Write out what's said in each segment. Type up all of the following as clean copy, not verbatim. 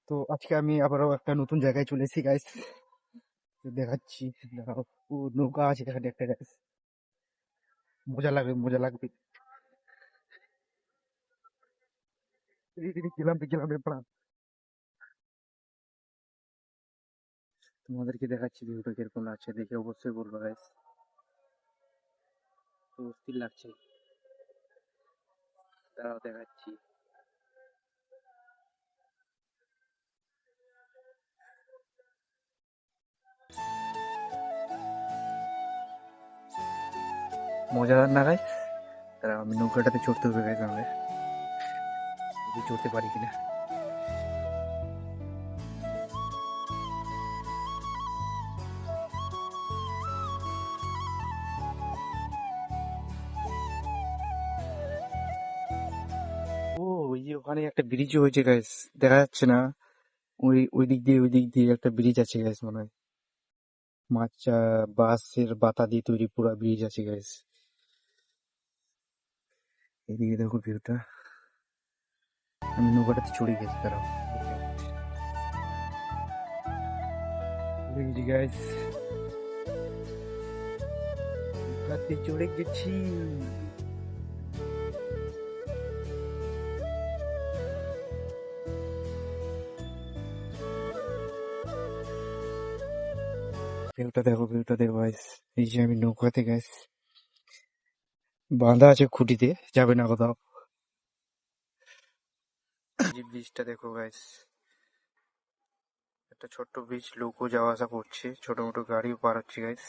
তো আজকে আমি আবারও একটা নতুন জায়গায় চলে এসেছি গাইস। দেখাচ্ছি, দাঁড়াও। ও, নৌকা আছে এখানে একটা গাইস। মজা লাগবে, মজা লাগবে। গেলাম গেলাম রে পাড়া। তোমাদেরকে দেখাচ্ছি ভিউটা কিরকম লাগছে, দেখে অবশ্যই বলবো গাইস। তো অস্থির লাগছে, দাঁড়াও দেখাচ্ছি। মজাদার না গাইস? দাঁড়াও, আমি নৌকাটাতে চড়তে হবে গাইস আমাদের, যদি চড়তে পারি কিনা। ও, ওই যে ওখানে একটা ব্রিজও হয়েছে গাইস, দেখা যাচ্ছে না? ওই দিক দিয়ে একটা ব্রিজ আছে গাইস মনে হয়। মাছ, বাঁশের বাতা দিয়ে তৈরি পুরা ব্রিজ আছে গাইস। এদিকে দেখো ভিউটা। আমি নৌকাটাতে চড়ে গেছি, দাঁড়াও। গাইস, নৌকাতে চড়ে গেছি। ভিউটা দেখো গাইস। এই যে আমি নৌকাতে গাইস, বাঁধা আছে খুঁটিতে, যাবে না কোথাও। এই যে ব্রিজটা দেখো গাইস, একটা ছোট্ট ব্রিজ, লোকও যাওয়া আসা করছে, ছোট মোটো গাড়িও পার হচ্ছে গাইস।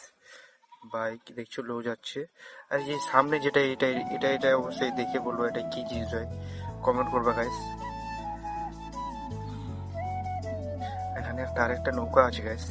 বাইক দেখছো, লোক যাচ্ছে। আর এই যে সামনে যেটা, এটা অবশ্যই দেখে বলবো এটা কি জিনিস হয়, কমেন্ট করবা গাইস। এখানে একটা আরেকটা নৌকা আছে গাইস।